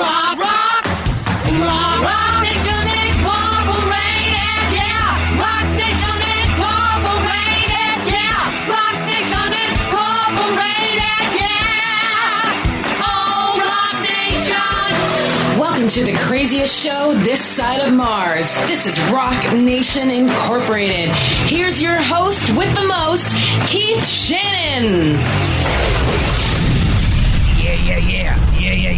Rock, rock, rock, rock Nation Incorporated, yeah. Rock Nation Incorporated, yeah. Rock Nation Incorporated, yeah. Oh, Rock Nation. Welcome to the craziest show this side of Mars. This is Rock Nation Incorporated. Here's your host with the most, Keith Shannon.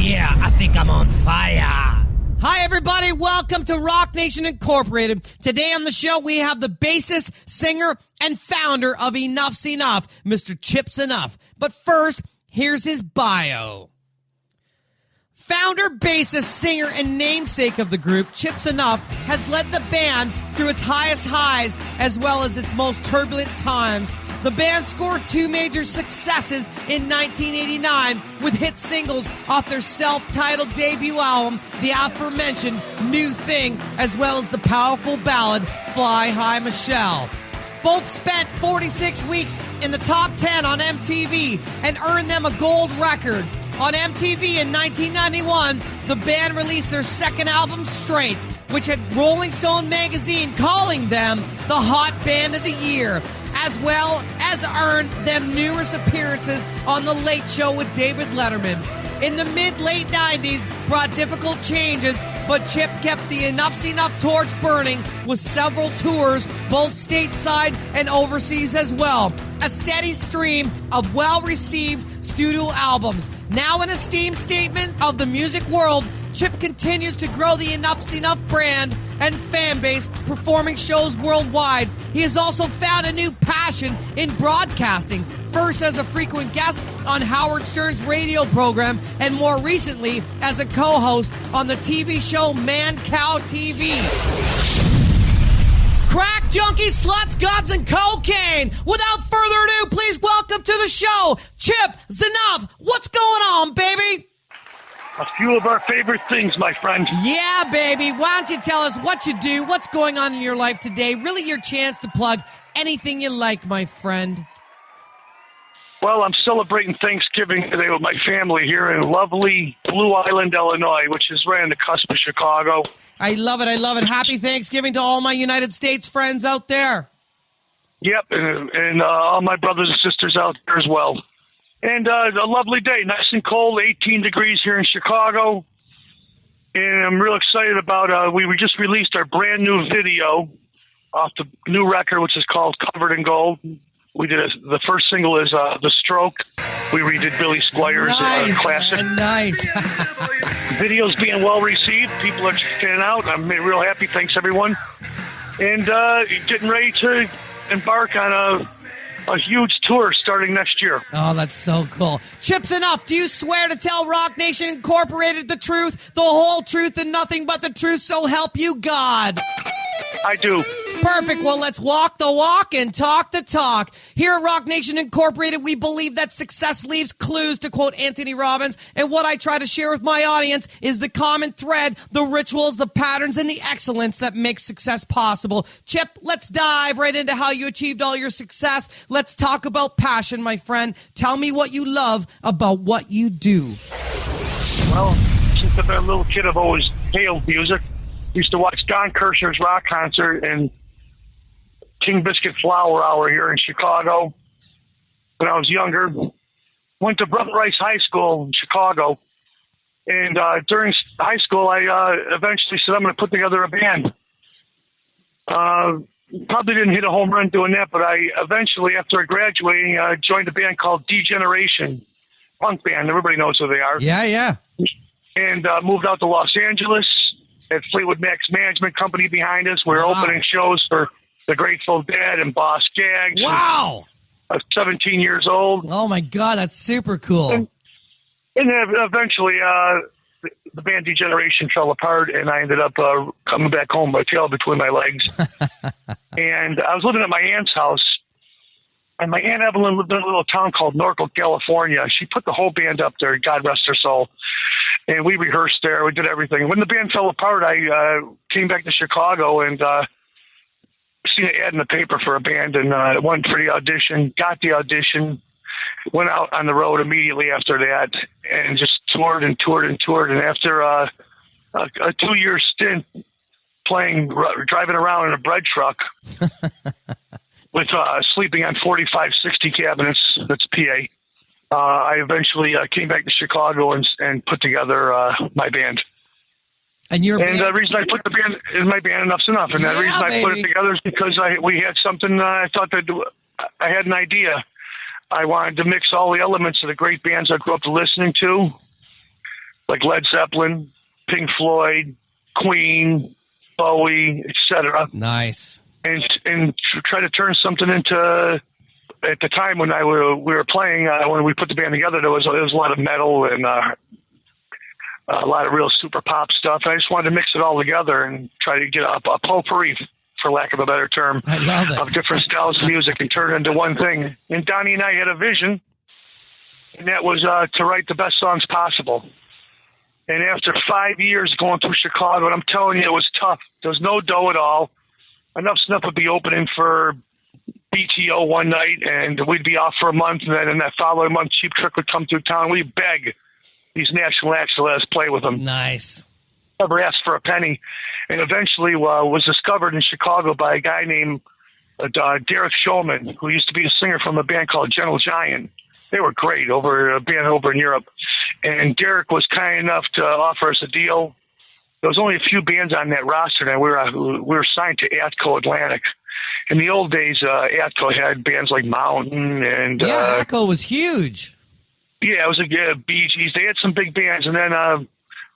Yeah. I think I'm on fire. Hi, everybody. Welcome to Rock Nation Incorporated. Today on the show, we have the bassist, singer, and founder of Enuff's Enough, Mr. Chip Znuff. But first, here's his bio. Founder, bassist, singer, and namesake of the group, Chip Znuff has led the band through its highest highs as well as its most turbulent times. The band scored 2 major successes in 1989 with hit singles off their self-titled debut album, the aforementioned New Thing, as well as the powerful ballad Fly High Michelle. Both spent 46 weeks in the top 10 on MTV and earned them a gold record. On MTV in 1991, the band released their second album, Strength, which had Rolling Stone magazine calling them the Hot Band of the Year, as well as earned them numerous appearances on The Late Show with David Letterman. In the mid-late 90s brought difficult changes, but Chip kept the Enuff's Enough torch burning with several tours, both stateside and overseas as well. A steady stream of well-received studio albums. Now an esteemed statement of the music world, Chip continues to grow the Enuff's Enough brand and fan base, performing shows worldwide. He has also found a new passion in broadcasting, first as a frequent guest on Howard Stern's radio program, and more recently as a co-host on the TV show Man Cow TV. Crack, junkies, sluts, gods, and cocaine. Without further ado, please welcome to the show, Chip Znuff. What's going on, baby? A few of our favorite things, my friend. Yeah, baby. Why don't you tell us what you do, what's going on in your life today? Really your chance to plug anything you like, my friend. Well, I'm celebrating Thanksgiving today with my family here in lovely Blue Island, Illinois, which is right on the cusp of Chicago. I love it. Happy Thanksgiving to all my United States friends out there. Yep, and all my brothers and sisters out there as well. And a lovely day, nice and cold, 18 degrees here in Chicago. And I'm real excited about, we just released our brand new video off the new record, which is called Covered in Gold. We did the first single is The Stroke. We redid Billy Squire's classic. Nice. Video's being well received. People are checking it out. I'm real happy. Thanks, everyone. And getting ready to embark on a huge tour starting next year. Oh, that's so cool. Chip Znuff, do you swear to tell Rock Nation Incorporated the truth, the whole truth, and nothing but the truth, so help you God? I do. Perfect. Well, let's walk the walk and talk the talk. Here at Rock Nation Incorporated, we believe that success leaves clues, to quote Anthony Robbins. And what I try to share with my audience is the common thread, the rituals, the patterns, and the excellence that makes success possible. Chip, let's dive right into how you achieved all your success. Let's talk about passion, my friend. Tell me what you love about what you do. Well, since I've been a little kid, I've always hailed music. Used to watch Don Kirshner's rock concert and King Biscuit Flower Hour here in Chicago when I was younger. Went to Brother Rice High School in Chicago. And during high school, I eventually said, I'm going to put together a band. Probably didn't hit a home run doing that, but I eventually, after graduating, joined a band called D-Generation, punk band. Everybody knows who they are. Yeah. And moved out to Los Angeles. Had Fleetwood Mac's management company behind us. We were opening shows for the Grateful Dead and Boss Skaggs. Wow. I was 17 years old. Oh, my God, that's super cool. And eventually, the band D-Generation fell apart, and I ended up coming back home, my tail between my legs. And I was living at my aunt's house, and my Aunt Evelyn lived in a little town called Norco, California. She put the whole band up there, God rest her soul. And we rehearsed there. We did everything. When the band fell apart, I came back to Chicago and seen an ad in the paper for a band, and went for the audition, got the audition, went out on the road immediately after that and just toured and toured and toured. And after a 2-year stint driving around in a bread truck with sleeping on 45, 60 cabinets, that's PA, I eventually came back to Chicago and put together my band. And the reason I put the band in my band, Enough's Enough. And the reason I put it together is because we had something, I thought that I had an idea. I wanted to mix all the elements of the great bands I grew up listening to, like Led Zeppelin, Pink Floyd, Queen, Bowie, etc. Nice. And try to turn something into, at the time when we were playing, when we put the band together, there was a lot of metal and a lot of real super pop stuff. I just wanted to mix it all together and try to get a potpourri, for lack of a better term, I love it, of different styles of music and turn it into one thing. And Donnie and I had a vision, and that was to write the best songs possible. And after 5 years going through Chicago, and I'm telling you, it was tough. There was no dough at all. Enough Snuff would be opening for BTO one night, and we'd be off for a month, and then in that following month, Cheap Trick would come through town. We'd beg these national acts to let us play with them. Nice. Never asked for a penny. And eventually was discovered in Chicago by a guy named Derek Shulman, who used to be a singer from a band called Gentle Giant. They were great, a band over in Europe. And Derek was kind enough to offer us a deal. There was only a few bands on that roster, and we were signed to Atco Atlantic. In the old days, Atco had bands like Mountain and Atco was huge. Yeah, it was Bee Gees. They had some big bands, and then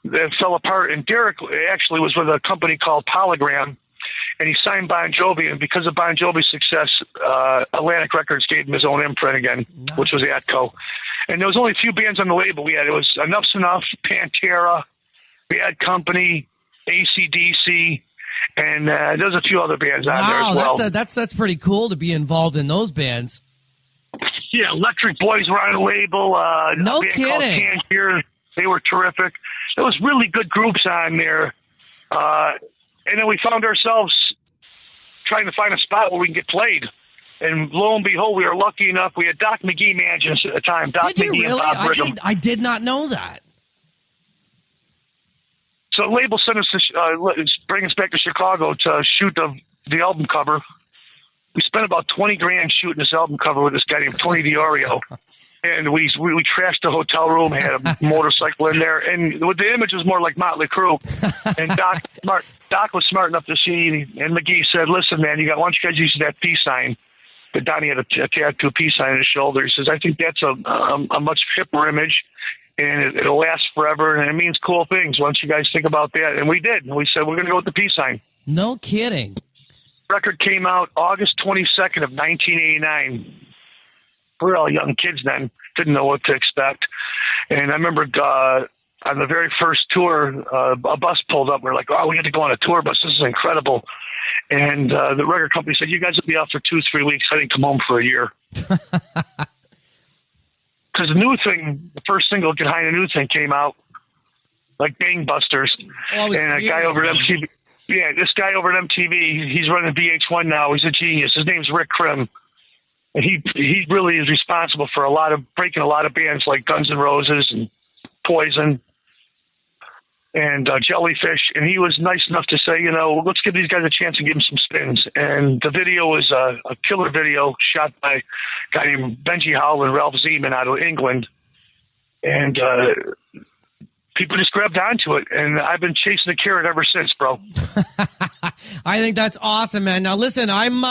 they fell apart. And Derek actually was with a company called Polygram, and he signed Bon Jovi. And because of Bon Jovi's success, Atlantic Records gave him his own imprint again, nice, which was Atco. And there was only a few bands on the label. It was Enough's Enough, Pantera, Bad Company, AC/DC, and there's a few other bands on there as well. That's pretty cool to be involved in those bands. Yeah, Electric Boys were on the label. No kidding. They were terrific. There was really good groups on there. And then we found ourselves trying to find a spot where we can get played. And lo and behold, we were lucky enough. We had Doc McGee managing us at the time. Did you really? And Bob Brigham. I did not know that. So the label sent us to bring us back to Chicago to shoot the album cover. We spent about $20,000 shooting this album cover with this guy named Tony Diorio. And we trashed the hotel room, had a motorcycle in there, and the image was more like Motley Crue. And Doc was smart enough to see, and McGee said, "Listen, man, why don't you guys use that peace sign?" But Donnie had a tattoo peace sign on his shoulder. He says, "I think that's a much hipper image, and it'll last forever, and it means cool things. Why don't you guys think about that?" And we did. And we said, "We're going to go with the peace sign." No kidding. Record came out August 22nd of 1989. We were all young kids then, didn't know what to expect. And I remember on the very first tour, a bus pulled up. We were like, "Oh, we had to go on a tour bus. This is incredible." And the record company said, "You guys will be out for 2-3 weeks. I didn't come home for a year." Because the first single, Get High, the New Thing, came out like gangbusters. And a guy over at MTV, this guy over at MTV, he's running VH1 now. He's a genius. His name's Rick Krim. And he really is responsible for breaking a lot of bands like Guns N' Roses and Poison and Jellyfish. And he was nice enough to say, let's give these guys a chance and give them some spins. And the video was a killer video shot by a guy named Benji Howell and Ralph Zeman out of England. And people just grabbed onto it. And I've been chasing the carrot ever since, bro. I think that's awesome, man. Now, listen, I'm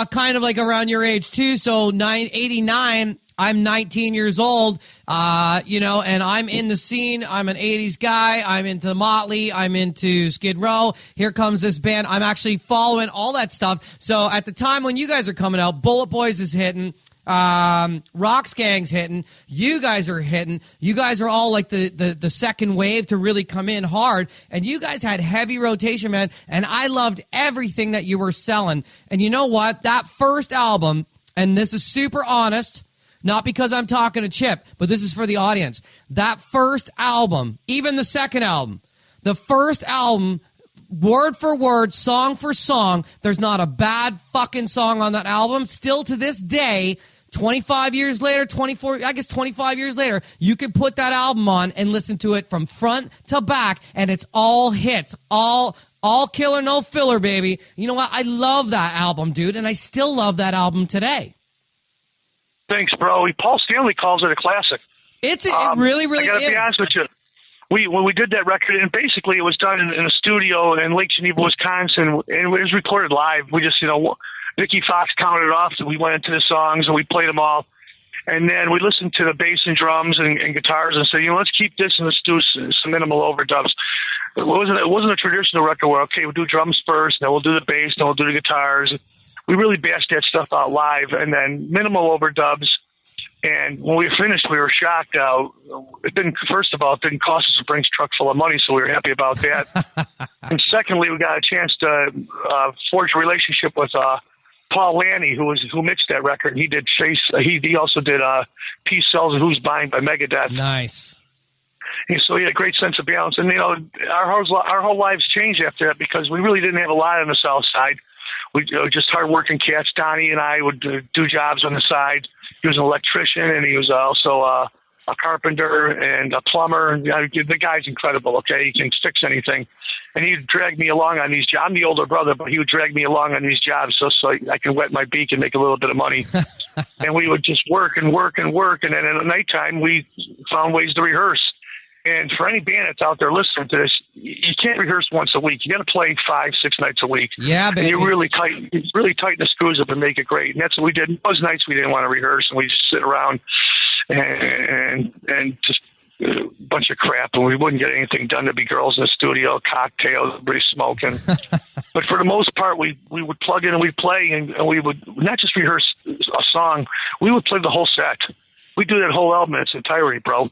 kind of like around your age too. So 89, I'm 19 years old, and I'm in the scene. I'm an 80s guy. I'm into Motley. I'm into Skid Row. Here comes this band. I'm actually following all that stuff. So at the time when you guys are coming out, Bullet Boys is hitting. Rock's Gang's hitting. You guys are hitting. You guys are all like the second wave to really come in hard. And you guys had heavy rotation, man. And I loved everything that you were selling. And you know what? That first album, and this is super honest, not because I'm talking to Chip, but this is for the audience. That first album, even the second album, the first album, word for word, song for song, there's not a bad fucking song on that album. Still to this day, 25 years later, 25 years later, you can put that album on and listen to it from front to back, and it's all hits, all killer, no filler, baby. You know what? I love that album, dude, and I still love that album today. Thanks, bro. Paul Stanley calls it a classic. It really, really is. I got to be honest with you. When we did that record, and basically it was done in a studio in Lake Geneva, Wisconsin, and it was recorded live. We just, Vicky Fox counted it off, and we went into the songs, and we played them all. And then we listened to the bass and drums and guitars and said, let's keep this and let's do some minimal overdubs. It wasn't a traditional record where, okay, we'll do drums first, then we'll do the bass, then we'll do the guitars. We really bashed that stuff out live, and then minimal overdubs. And when we finished, we were shocked. It didn't cost us a Brinks truck full of money, so we were happy about that. And secondly, we got a chance to forge a relationship with Paul Lanny, who mixed that record. He did Chase. He also did Peace Sells and Who's Buying by Megadeth. Nice. And so he had a great sense of balance. And our whole lives changed after that because we really didn't have a lot on the South Side. We just hardworking cats. Donnie and I would do jobs on the side. He was an electrician, and he was also a carpenter and a plumber. The guy's incredible, okay? He can fix anything. And he'd drag me along on these jobs. I'm the older brother, but he would drag me along on these jobs so I can wet my beak and make a little bit of money. And we would just work and work and work. And then at nighttime, we found ways to rehearse. And for any band that's out there listening to this, you can't rehearse once a week. You got to play 5-6 nights a week. Yeah, baby. And you really tighten the screws up and make it great. And that's what we did. Those nights we didn't want to rehearse, and we just sit around and just a bunch of crap, and we wouldn't get anything done. There'd be girls in the studio, cocktails, everybody smoking. But for the most part, we would plug in and we'd play, and we would not just rehearse a song. We would play the whole set. We'd do that whole album in its entirety, bro.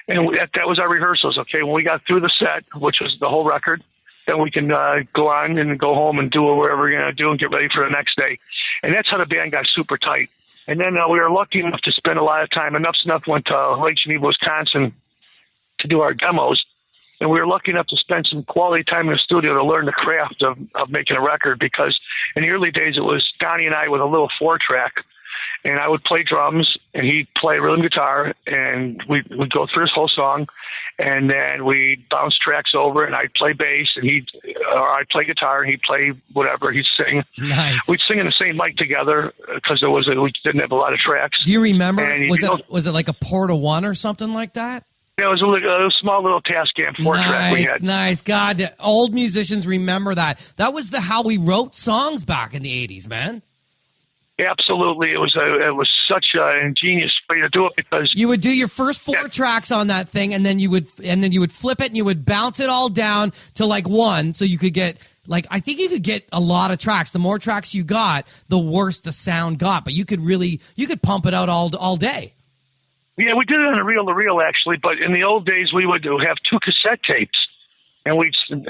And that was our rehearsals, okay? When we got through the set, which was the whole record, then we can go on and go home and do whatever we're going to do and get ready for the next day. And that's how the band got super tight. And then we were lucky enough to spend a lot of time. Enuff Znuff went to Lake Geneva, Wisconsin to do our demos. And we were lucky enough to spend some quality time in the studio to learn the craft of making a record, because in the early days it was Donnie and I with a little 4-track. And I would play drums, and he'd play rhythm guitar, and we'd go through this whole song, and then we'd bounce tracks over, and I'd play bass, and I'd play guitar, and he'd play whatever, he'd sing. Nice. We'd sing in the same mic together because we didn't have a lot of tracks. Do you remember? Was it like a Porta 1 or something like that? Yeah, it was a small little Tascam 4-track we had. Nice. God, the old musicians remember that. That was how we wrote songs back in the 80s, man. Absolutely, it was such an ingenious way to do it, because you would do your first 4 tracks on that thing, and then you would flip it and you would bounce it all down to like 1, so you could get I think you could get a lot of tracks. The more tracks you got, the worse the sound got, but you could pump it out all day. Yeah, we did it on a reel-to-reel actually, but in the old days we would have 2 cassette tapes, and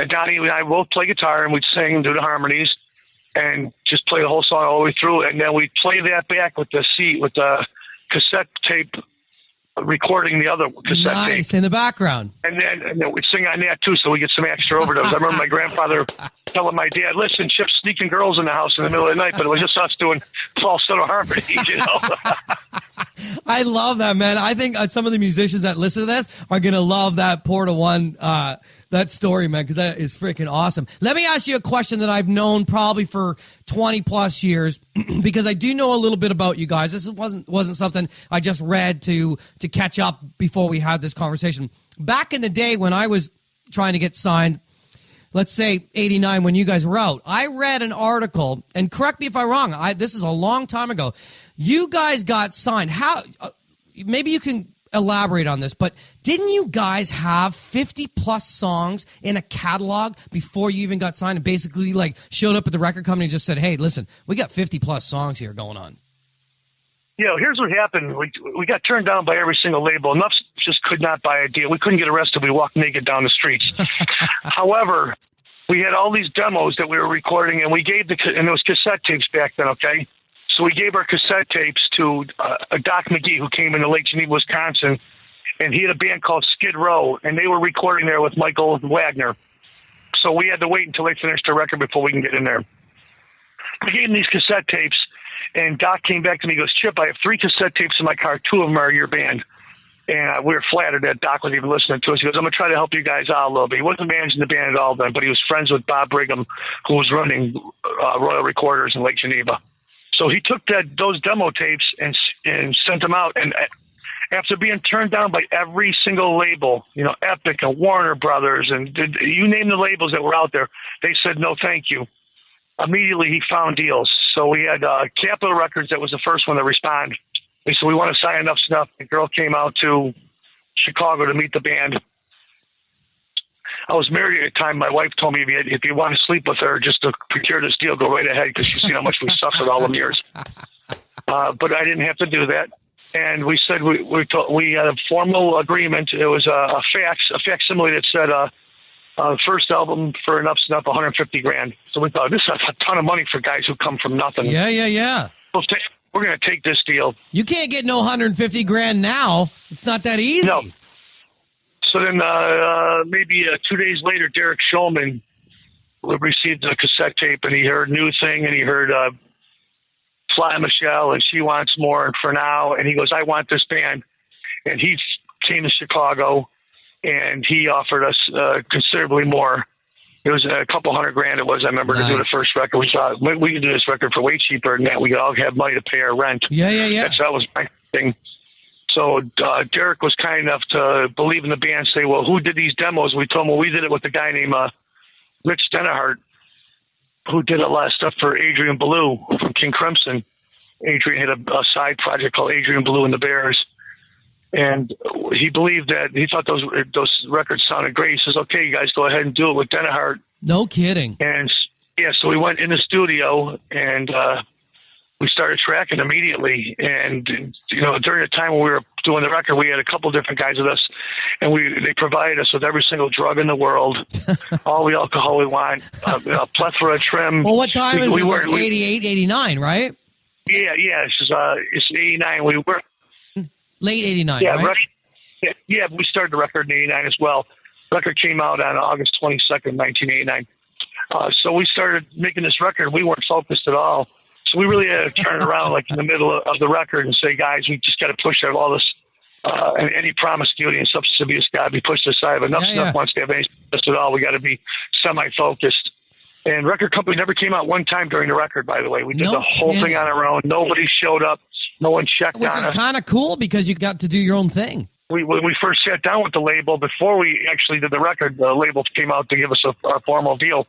Donnie and I both play guitar, and we'd sing and do the harmonies, and just play the whole song all the way through. And then we'd play that back with the cassette tape recording the other cassette tape. Nice, in the background. And then we'd sing on that too, so we get some extra overdubs. I remember my grandfather telling my dad, listen, Chip's sneaking girls in the house in the middle of the night, but it was just us doing falsetto harmonies, I love that, man. I think some of the musicians that listen to this are going to love that Porta 1, that story, man, because that is freaking awesome. Let me ask you a question that I've known probably for 20 plus years, because I do know a little bit about you guys. This wasn't something I just read to catch up before we had this conversation. Back in the day when I was trying to get signed, let's say 89, when you guys were out, I read an article, and correct me if I'm wrong, this is a long time ago. You guys got signed. How? Maybe you can elaborate on this, but didn't you guys have 50 plus songs in a catalog before you even got signed, and basically showed up at the record company and just said, hey, listen, we got 50 plus songs here going on? Yeah, here's what happened. We got turned down by every single label. Enuff just could not buy a deal. We couldn't get arrested. We walked naked down the streets. However, we had all these demos that we were recording, and and it was cassette tapes back then, okay? So we gave our cassette tapes to Doc McGee, who came into Lake Geneva, Wisconsin, and he had a band called Skid Row, and they were recording there with Michael Wagner. So we had to wait until they finished the record before we can get in there. We gave them these cassette tapes, And Doc came back to me. He goes, Chip, I have 3 cassette tapes in my car. 2 of them are your band. And we were flattered that Doc was even listening to us. He goes, I'm going to try to help you guys out a little bit. He wasn't managing the band at all then, but he was friends with Bob Brigham, who was running Royal Recorders in Lake Geneva. So he took those demo tapes and sent them out. And after being turned down by every single label, Epic and Warner Brothers, and you name the labels that were out there, they said, no, thank you. Immediately he found deals. So we had Capitol Records that was the first one to respond. They said, we want to sign Enuff Znuff. The girl came out to Chicago to meet the band. I was married at the time. My wife told me, if you want to sleep with her, just to procure this deal, go right ahead, because she's seen how much we suffered all them years. But I didn't have to do that. And we said we had a formal agreement. It was a facsimile that said first album for Enuff Znuff, $150,000. So we thought, this is a ton of money for guys who come from nothing. Yeah. We're going to take this deal. You can't get no $150,000 now. It's not that easy. No. So then maybe 2 days later, Derek Shulman received a cassette tape, and he heard New Thing, and he heard Fly Michelle and She Wants More and For Now, and he goes, I want this band. And he came to Chicago, and he offered us considerably more. It was a couple $100,000 it was, I remember, to do the first record. We thought, we could do this record for way cheaper than that. We could all have money to pay our rent. Yeah. That was my thing. So Derek was kind enough to believe in the band, say, well, who did these demos? We told him, well, we did it with a guy named Rich Denehart, who did a lot of stuff for Adrian Belew from King Crimson. Adrian had a side project called Adrian Belew and the Bears. And he believed that, he thought those records sounded great. He says, okay, you guys go ahead and do it with Denehart. No kidding. And yeah, so we went in the studio and we started tracking immediately. And, during the time when we were doing the record, we had a couple different guys with us, and they provided us with every single drug in the world, all the alcohol we want, a plethora of trim. Well, what time is it? Like 88, 89, right? Yeah. It's 89. We were late 89, yeah, right? Yeah, we started the record in 89 as well. The record came out on August 22nd, 1989. So we started making this record. We weren't focused at all. So we really had to turn it around like in the middle of the record and say, guys, we just got to push out all this, any promiscuity and substance abuse got to be pushed aside. But Enuff Znuff wants to have any at all. We got to be semi-focused. And record company never came out one time during the record, by the way. We did the whole thing on our own. Nobody showed up. No one checked on us. Which is kind of cool because you got to do your own thing. When we first sat down with the label, before we actually did the record, the label came out to give us a formal deal.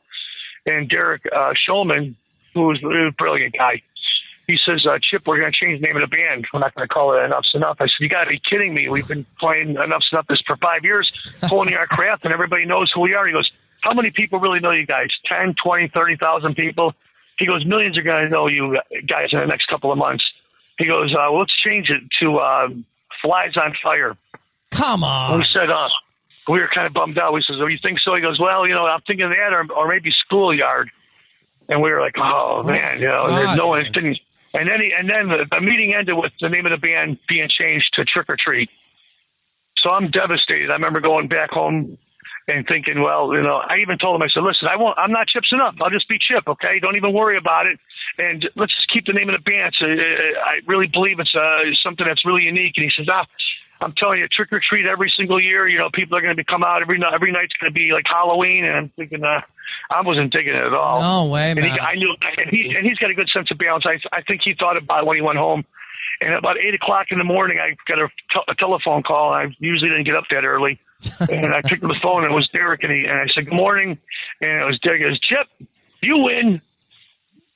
And Derek Shulman, who was a brilliant guy, he says, Chip, we're going to change the name of the band. We're not going to call it Enuff Znuff. I said, you got to be kidding me. We've been playing Enuff Znuff for 5 years, honing our craft, and everybody knows who we are. He goes, how many people really know you guys? 10, 20, 30,000 people? He goes, millions are going to know you guys in the next couple of months. He goes, well, let's change it to Flies on Fire. Come on. And we said, we were kind of bummed out. We said, oh, you think so? He goes, well, I'm thinking of that or maybe Schoolyard. And we were like, oh, man, no one didn't. And then the meeting ended with the name of the band being changed to Trick or Treat. So I'm devastated. I remember going back home and thinking, well, I even told him, I said, listen, I'm not Chip Znuff. I'll just be Chip, okay? Don't even worry about it. And let's just keep the name of the band. So I really believe it's something that's really unique. And he says, I'm telling you, Trick or Treat every single year. People are going to come out every night. Every night's going to be like Halloween. And I'm thinking, I wasn't digging it at all. No way, man. I knew, and he's got a good sense of balance. I think he thought about it when he went home. And about 8 o'clock in the morning, I got a telephone call. I usually didn't get up that early. And I picked up the phone, and it was Derek, and I said, good morning. And it was Derek. He goes, Chip, you win.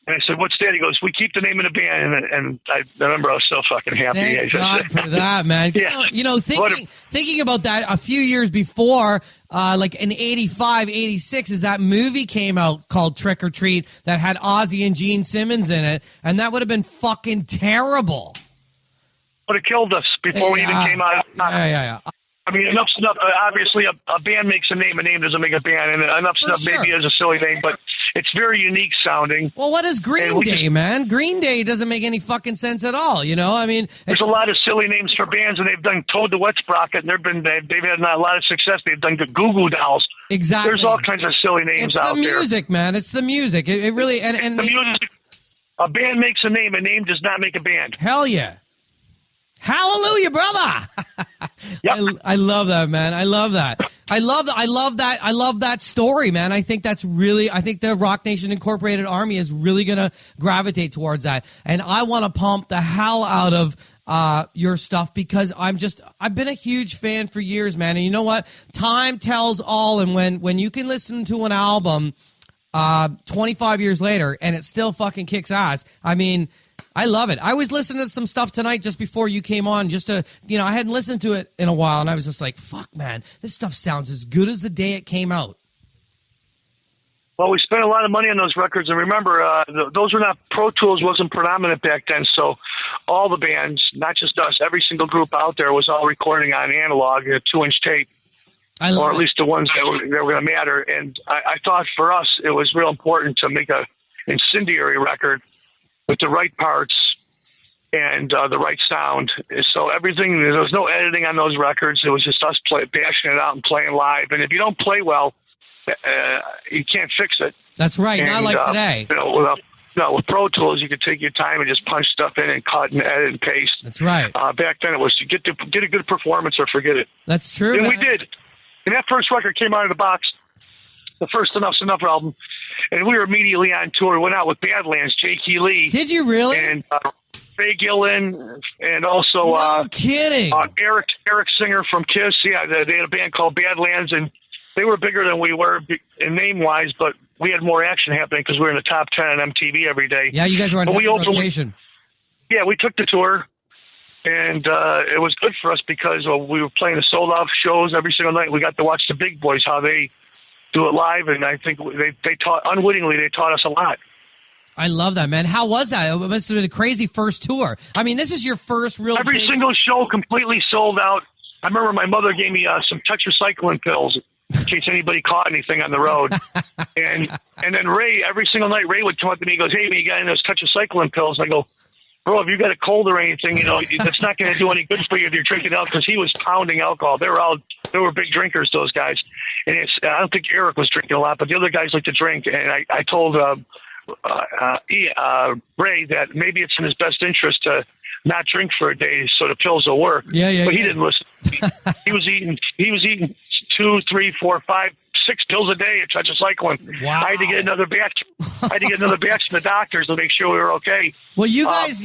And I said, what's that? He goes, we keep the name of the band. And I remember I was so fucking happy. Thank God for that, man. Yeah. Thinking about that a few years before, like in 85, 86, as that movie came out called Trick or Treat that had Ozzy and Gene Simmons in it, and that would have been fucking terrible. Would have killed us before we even came out. Yeah. I mean, Enuff Znuff, obviously a band makes a name doesn't make a band, and Enuff Znuff maybe is a silly name, but it's very unique sounding. Well, what is Green Day, man? Green Day doesn't make any fucking sense at all, I mean, there's a lot of silly names for bands, and they've done Toad the Wet Sprocket, and they've had a lot of success. They've done the Goo Goo Dolls. Exactly. There's all kinds of silly names out there. It's the music, man. It's the music. It really, and the music. A band makes a name does not make a band. Hell yeah. Hallelujah, brother. Yep. I love that, man. I love that. I love that story, man. I think the Rock Nation Incorporated Army is really going to gravitate towards that. And I want to pump the hell out of your stuff because I've been a huge fan for years, man. And you know what? Time tells all. And when you can listen to an album 25 years later and it still fucking kicks ass, I mean, I love it. I was listening to some stuff tonight just before you came on, just to, I hadn't listened to it in a while, and I was just like, fuck, man, this stuff sounds as good as the day it came out. Well, we spent a lot of money on those records, and remember, those were not, Pro Tools wasn't predominant back then, so all the bands, not just us, every single group out there was all recording on analog, a 2-inch tape, or at least the ones that were going to matter, and I thought for us it was real important to make a incendiary record with the right parts and the right sound. So everything, there was no editing on those records. It was just us bashing it out and playing live. And if you don't play well, you can't fix it. That's right. Not like today. With Pro Tools, you could take your time and just punch stuff in and cut and edit and paste. That's right. Back then, it was to get a good performance or forget it. That's true. And we did. And that first record came out of the box, the first Enuff's Enough album. And we were immediately on tour. We went out with Badlands, J.K. Lee. Did you really? And Ray Gillen, and also no kidding. Eric Singer from Kiss. Yeah, they had a band called Badlands, and they were bigger than we were in name-wise, but we had more action happening because we were in the top 10 on MTV every day. Yeah, you guys were on rotation. Yeah, we took the tour, and it was good for us because we were playing the sold-out shows every single night. We got to watch the big boys, how they do it live, and I think they taught us a lot. I love that, man. How was that? It must have been a crazy first tour. I mean, this is your first real Every single show completely sold out. I remember my mother gave me some tetracycline pills in case anybody caught anything on the road. and then Ray, every single night, Ray would come up to me and goes, "Hey, man, you got any of those tetracycline pills?" And I go, "Bro, if you got a cold or anything, that's not going to do any good for you if you're drinking alcohol," because he was pounding alcohol. They were big drinkers, those guys. And I don't think Eric was drinking a lot, but the other guys like to drink. And I told Ray that maybe it's in his best interest to not drink for a day so the pills will work. But he didn't listen. He was eating 2, 3, 4, 5, 6 pills a day of tetracycline. Wow. I had to get another batch. From the doctors to make sure we were okay. Well, you guys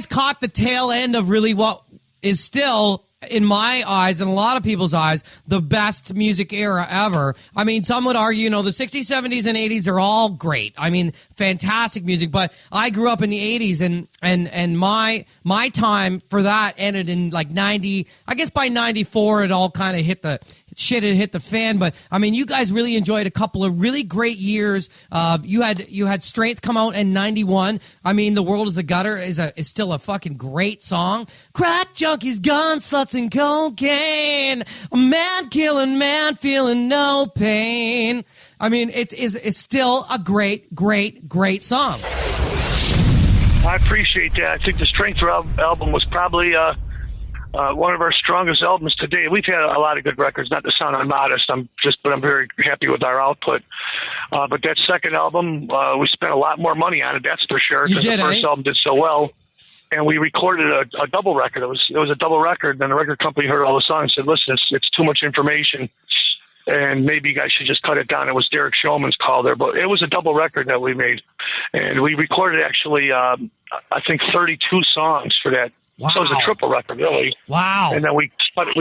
caught the tail end of really what is still, in my eyes and a lot of people's eyes, the best music era ever. I mean, some would argue, the 60s, 70s, and 80s are all great. I mean, fantastic music. But I grew up in the 80s, and my time for that ended in like 90. I guess by 94, it all kind of hit the fan. But I mean, you guys really enjoyed a couple of really great years. You had Strength come out in 91. I mean, The World is a Gutter is still a fucking great song. Crack junkies, guns, sluts, and cocaine. A man killing man feeling no pain. I mean, it's still a great, great, great song. I appreciate that. I think the Strength album was probably one of our strongest albums today. We've had a lot of good records, not to sound immodest, but I'm very happy with our output. But that second album, we spent a lot more money on it, that's for sure, because the first album did so well. And we recorded a double record. It was a double record, and the record company heard all the songs and said, "Listen, it's too much information, and maybe you guys should just cut it down." It was Derek Shulman's call there, but it was a double record that we made. And we recorded actually, I think 32 songs for that. Wow. So it was a triple record, really. Wow. And then we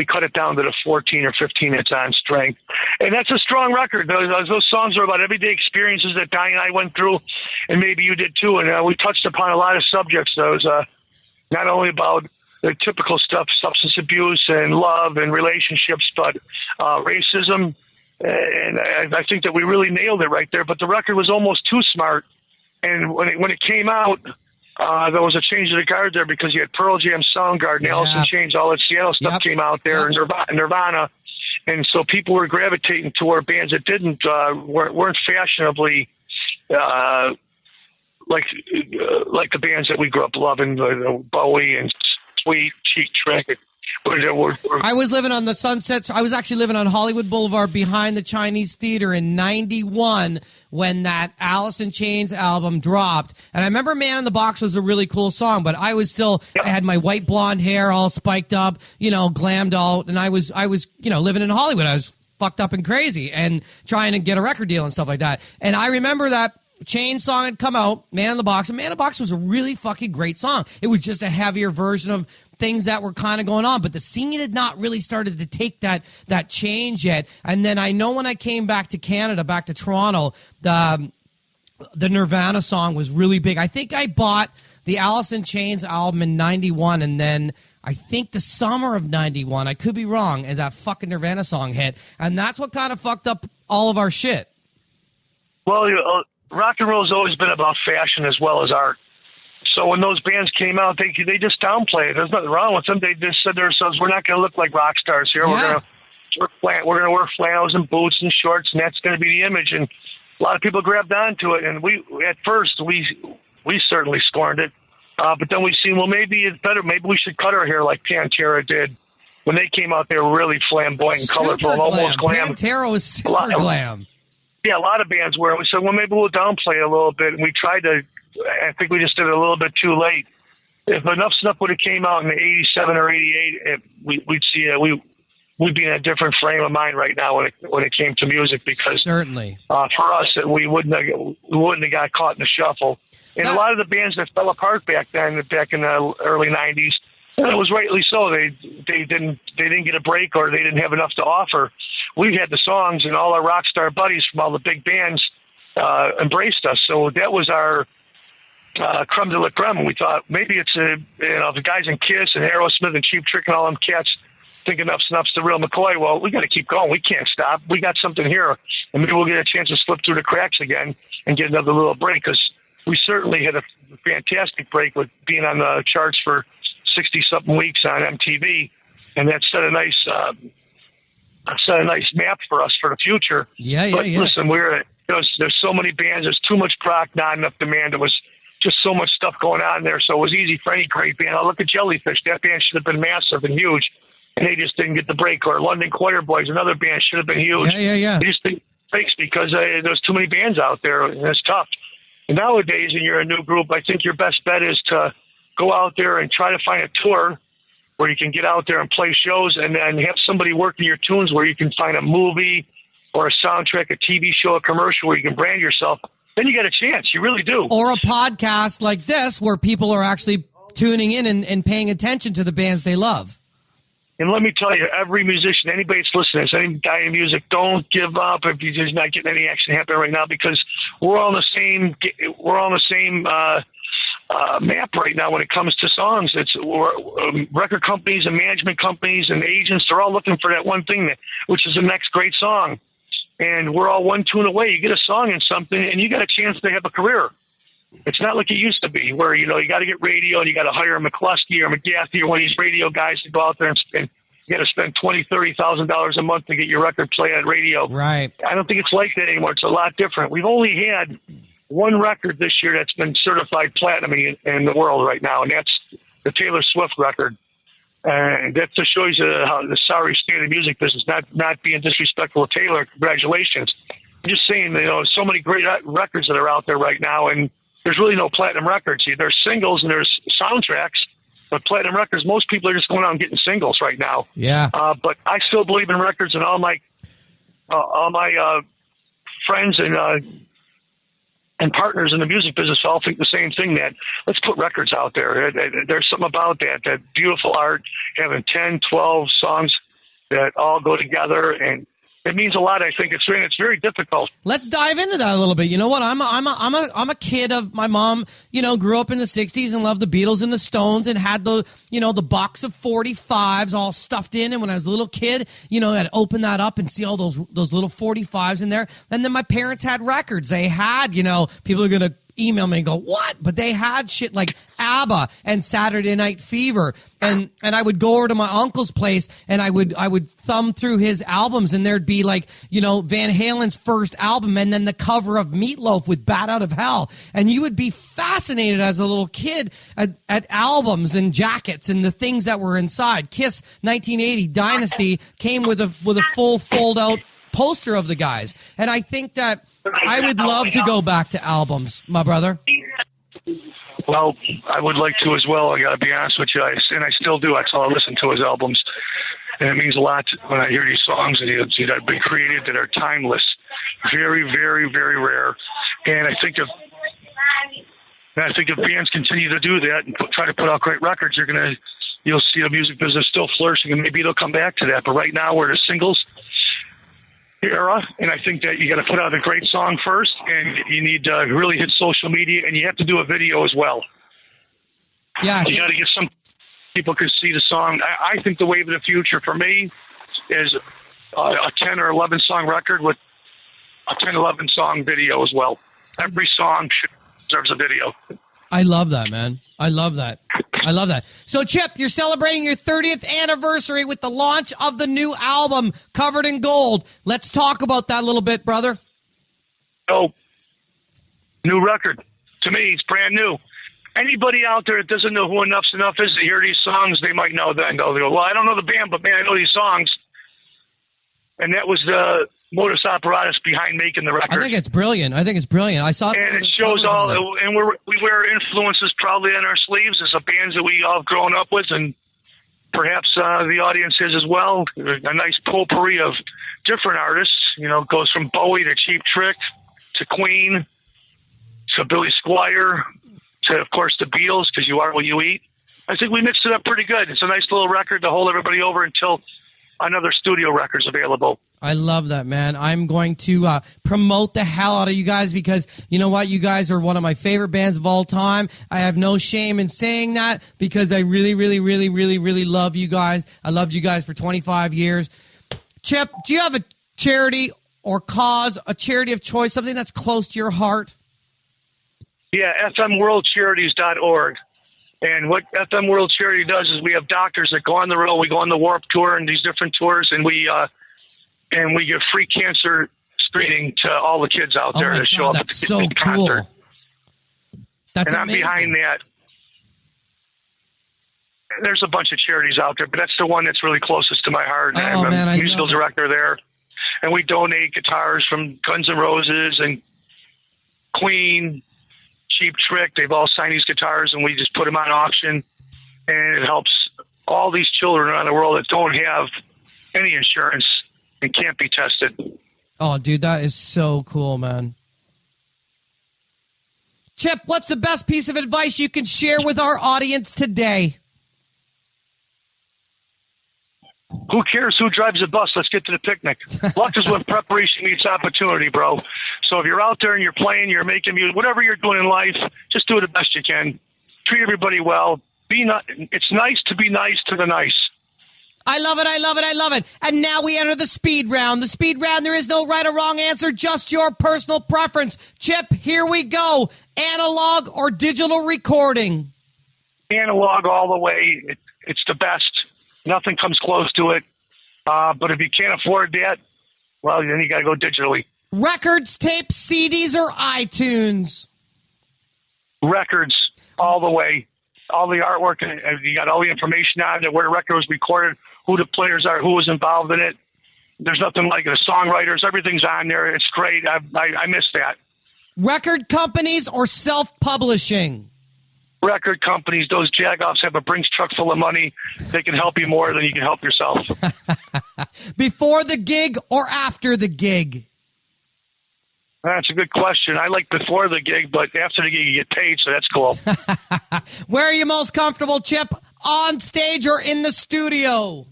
cut it down to the 14 or 15 that's on Strength. And that's a strong record. Those songs are about everyday experiences that Di and I went through, and maybe you did too. And we touched upon a lot of subjects. Those not only about the typical stuff, substance abuse and love and relationships, but racism. And I think that we really nailed it right there. But the record was almost too smart. And when it came out, there was a change of the guard there because you had Pearl Jam, Soundgarden, Alice in Chains, all that Seattle stuff came out there, Nirvana. And so people were gravitating toward bands that weren't fashionably like the bands that we grew up loving, Bowie and Sweet, Cheap Trick, I was living on the Sunset. I was actually living on Hollywood Boulevard behind the Chinese Theater in '91 when that Alice in Chains album dropped. And I remember Man in the Box was a really cool song, but I was still, I had my white blonde hair all spiked up, glammed out. And I was, living in Hollywood. I was fucked up and crazy and trying to get a record deal and stuff like that. And I remember that Chain song had come out, Man in the Box, and Man in the Box was a really fucking great song. It was just a heavier version of things that were kind of going on, but the singing had not really started to take that change yet. And then I know when I came back to Canada, back to Toronto, the Nirvana song was really big. I think I bought the Alice in Chains album in '91, and then I think the summer of '91, I could be wrong, as that fucking Nirvana song hit, and that's what kind of fucked up all of our shit. Well, rock and roll has always been about fashion as well as art. So when those bands came out, they just downplayed it. There's nothing wrong with them. They just said to themselves, "We're not going to look like rock stars here. Yeah. We're going to wear flannels and boots and shorts, and that's going to be the image." And a lot of people grabbed onto it. And at first we certainly scorned it, but then we seen, well, maybe it's better. Maybe we should cut our hair like Pantera did when they came out. They were really flamboyant and colorful, and almost glam. Pantera was super glam. Yeah, a lot of bands were. We said, well, maybe we'll downplay it a little bit. And we tried to, I think we just did it a little bit too late. If Enuff Znuff would have came out in '87 or '88, we'd see we'd be in a different frame of mind right now when it came to music, because certainly for us, we wouldn't have got caught in the shuffle. And a lot of the bands that fell apart back in the early '90s, and it was rightly so. They didn't get a break, or they didn't have enough to offer. We had the songs, and all our rock star buddies from all the big bands embraced us. So that was our creme de la creme. And we thought maybe it's the guys in Kiss and Aerosmith and Cheap Trick and all them cats think Enuff Znuff's the real McCoy. Well, we got to keep going. We can't stop. We got something here, and maybe we'll get a chance to slip through the cracks again and get another little break, because we certainly had a fantastic break with being on the charts for 60-something weeks on MTV, and that set a nice map for us for the future. Yeah. Listen, there's so many bands. There's too much product, not enough demand. There was just so much stuff going on there, so it was easy for any great band. Look at Jellyfish. That band should have been massive and huge, and they just didn't get the break. Or London Choir Boys, another band, should have been huge. Yeah. They just didn't breaks because there's too many bands out there, and it's tough. And nowadays, when you're a new group, I think your best bet is to go out there and try to find a tour where you can get out there and play shows, and then have somebody working your tunes where you can find a movie or a soundtrack, a TV show, a commercial where you can brand yourself. Then you got a chance. You really do. Or a podcast like this where people are actually tuning in and paying attention to the bands they love. And let me tell you, every musician, anybody that's listening, any guy in music, don't give up if you're just not getting any action happening right now, because we're on the same map right now when it comes to songs. Record companies and management companies and agents, they're all looking for that one thing, which is the next great song. And we're all one tune away. You get a song in something, and you got a chance to have a career. It's not like it used to be, where you got to get radio and you got to hire McCluskey or McGaffey or one of these radio guys to go out there and you got to spend $20,000-$30,000 a month to get your record played on radio. Right. I don't think it's like that anymore. It's a lot different. We've only had one record this year that's been certified platinum in the world right now, and that's the Taylor Swift record. And that just shows you how the sorry state of music business, not being disrespectful to Taylor. Congratulations. I'm just saying, so many great records that are out there right now, and there's really no platinum records. There's singles and there's soundtracks, but platinum records, most people are just going out and getting singles right now. Yeah. But I still believe in records, and all my friends and partners in the music business all think the same thing, that let's put records out there. There's something about that beautiful art, having 10, 12 songs that all go together, and it means a lot. I think it's very difficult. Let's dive into that a little bit. You know what? I'm a kid of my mom. Grew up in the '60s and loved the Beatles and the Stones, and had the box of 45s all stuffed in. And when I was a little kid, I'd open that up and see all those little 45s in there. And then my parents had records. They had, people are gonna email me and go, what? But they had shit like ABBA and Saturday Night Fever. And I would go over to my uncle's place and I would thumb through his albums, and there'd be like, you know, Van Halen's first album and then the cover of Meatloaf with Bat Out of Hell. And you would be fascinated as a little kid at albums and jackets and the things that were inside. Kiss 1980 Dynasty came with a full fold out poster of the guys. And I think that I would love to go back to albums, my brother. Well, I would like to as well. I got to be honest with you. And I still do. I listen to his albums. And it means a lot when I hear these songs that have been created that are timeless. Very, very, very rare. And I think if bands continue to do that and try to put out great records, you'll see the music business still flourishing, and maybe it'll come back to that. But right now we're in a singles era, and I think that you got to put out a great song first, and you need to really hit social media, and you have to do a video as well. Yeah, you got to get some people can see the song. I think the wave of the future for me is a 10 or 11 song record with a 10, 11 song video as well. Every song deserves a video. I love that, man. I love that. So, Chip, you're celebrating your 30th anniversary with the launch of the new album, Covered in Gold. Let's talk about that a little bit, brother. Oh, new record. To me, it's brand new. Anybody out there that doesn't know who Enuff's Enough is, to hear these songs, they might know that. And they'll go, well, I don't know the band, but, man, I know these songs. And that was the modus operatus behind making the record. I think it's brilliant. I saw it. And it shows all, and we wear influences proudly on our sleeves as the bands that we all have grown up with, and perhaps the audience is as well. A nice potpourri of different artists. You know, it goes from Bowie to Cheap Trick to Queen to Billy Squier to, of course, the Beatles, because you are what you eat. I think we mixed it up pretty good. It's a nice little record to hold everybody over until another studio record's available. I love that, man. I'm going to promote the hell out of you guys because you know what? You guys are one of my favorite bands of all time. I have no shame in saying that because I really, really, really, really, really love you guys. I loved you guys for 25 years. Chip, do you have a charity or cause, a charity of choice, something that's close to your heart? Yeah, fmworldcharities.org. And what FM World Charity does is we have doctors that go on the road. We go on the Warped Tour and these different tours, and we give free cancer screening to all the kids out there to show up at the concert. That's and amazing. I'm behind that. There's a bunch of charities out there, but that's the one that's really closest to my heart. I'm a musical director there. And we donate guitars from Guns N' Roses and Queen, Cheap Trick. They've all signed these guitars, and we just put them on auction. And it helps all these children around the world that don't have any insurance and can't be tested. Oh, dude, that is so cool, man. Chip, what's the best piece of advice you can share with our audience today? Who cares who drives a bus? Let's get to the picnic. Luck is when preparation meets opportunity, bro. So if you're out there and you're playing, you're making music, whatever you're doing in life, just do the best you can. Treat everybody well. It's nice to be nice to the nice. I love it, I love it, I love it. And now we enter the speed round. The speed round, there is no right or wrong answer, just your personal preference. Chip, here we go. Analog or digital recording? Analog all the way. It's the best. Nothing comes close to it. But if you can't afford that, well, then you got to go digitally. Records, tapes, CDs, or iTunes? Records all the way. All the artwork, and you got all the information on it, where the record was recorded, who the players are, who was involved in it. There's nothing like it. The songwriters, everything's on there. It's great. I miss that. Record companies or self-publishing? Record companies. Those jagoffs have a Brinks truck full of money. They can help you more than you can help yourself. Before the gig or after the gig? That's a good question. I like before the gig, but after the gig you get paid, so that's cool. Where are you most comfortable, Chip? On stage or in the studio?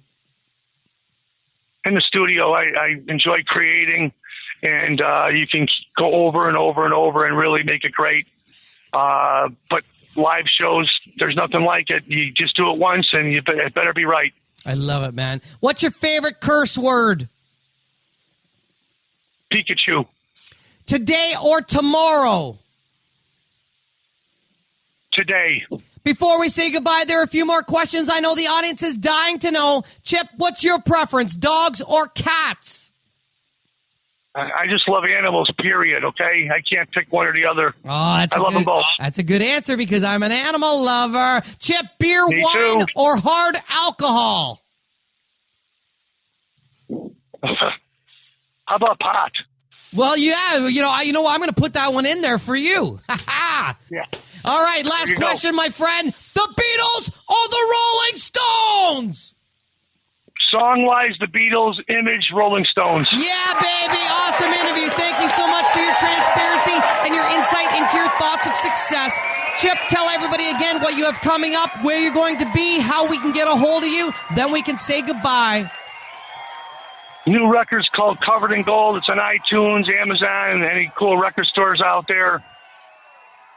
In the studio. I enjoy creating, and you can go over and over and over and really make it great. But live shows, there's nothing like it. You just do it once, and it better be right. I love it, man. What's your favorite curse word? Pikachu. Today or tomorrow? today. Before we say goodbye, there are a few more questions I know the audience is dying to know. Chip, what's your preference, dogs or cats? I just love animals, period, okay? I can't pick one or the other. Oh, I love them both. That's a good answer because I'm an animal lover. Chip, beer, Me wine, too. or hard alcohol? How about pot? Well, yeah, you know what? I'm going to put that one in there for you. Yeah. All right, last question, my friend. The Beatles or the Rolling Stones? Song-wise, the Beatles, image, Rolling Stones. Yeah, baby. Awesome interview. Thank you so much for your transparency and your insight into your thoughts of success. Chip, tell everybody again what you have coming up, where you're going to be, how we can get a hold of you. Then we can say goodbye. New record's called Covered in Gold. It's on iTunes, Amazon, and any cool record stores out there.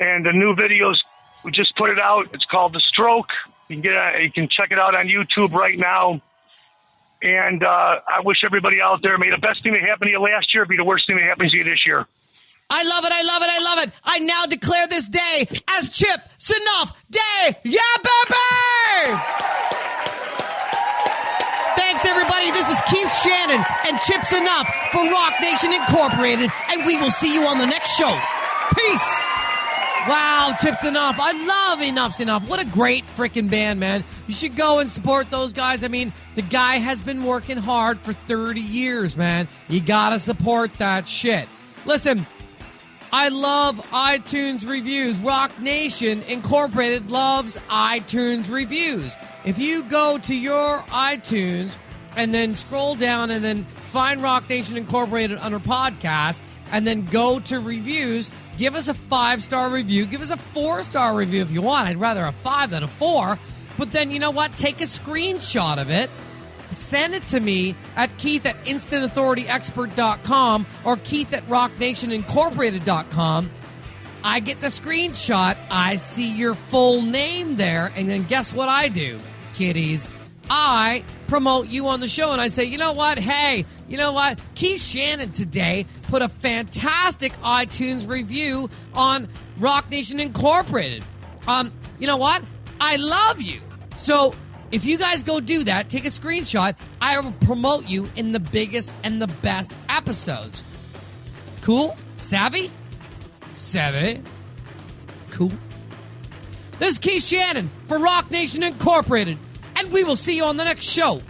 And the new videos, we just put it out. It's called The Stroke. You can check it out on YouTube right now. And I wish everybody out there, may the best thing that happened to you last year be the worst thing that happens to you this year. I love it, I love it, I love it. I now declare this day as Chip Znuff Day. Yeah, baby! Thanks, everybody. This is Keith Shannon and Chip Znuff for Rock Nation Incorporated, and we will see you on the next show. Peace! Wow, Chip Znuff. I love Enuff's Enough. What a great freaking band, man. You should go and support those guys. I mean, the guy has been working hard for 30 years, man. You gotta support that shit. Listen, I love iTunes reviews. Rock Nation Incorporated loves iTunes reviews. If you go to your iTunes and then scroll down and then find Rock Nation Incorporated under podcast and then go to reviews, give us a 5-star review. Give us a 4-star review if you want. I'd rather a 5 than a 4. But then, you know what? Take a screenshot of it. Send it to me at Keith@InstantAuthorityExpert.com or Keith@RockNationIncorporated.com. I get the screenshot. I see your full name there. And then guess what I do, kiddies? I promote you on the show and I say, you know what? Hey, you know what? Keith Shannon today put a fantastic iTunes review on Rock Nation Incorporated. You know what? I love you. So if you guys go do that, take a screenshot, I will promote you in the biggest and the best episodes. Cool? Savvy? Savvy? Cool. This is Keith Shannon for Rock Nation Incorporated, and we will see you on the next show.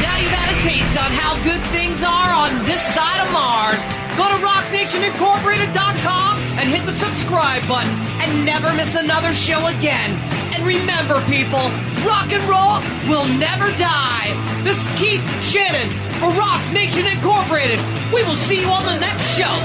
Now you've had a taste on how good things are on this side of Mars. Go to rocknationincorporated.com and hit the subscribe button and never miss another show again. And remember, people, rock and roll will never die. This is Keith Shannon for Rock Nation Incorporated. We will see you on the next show.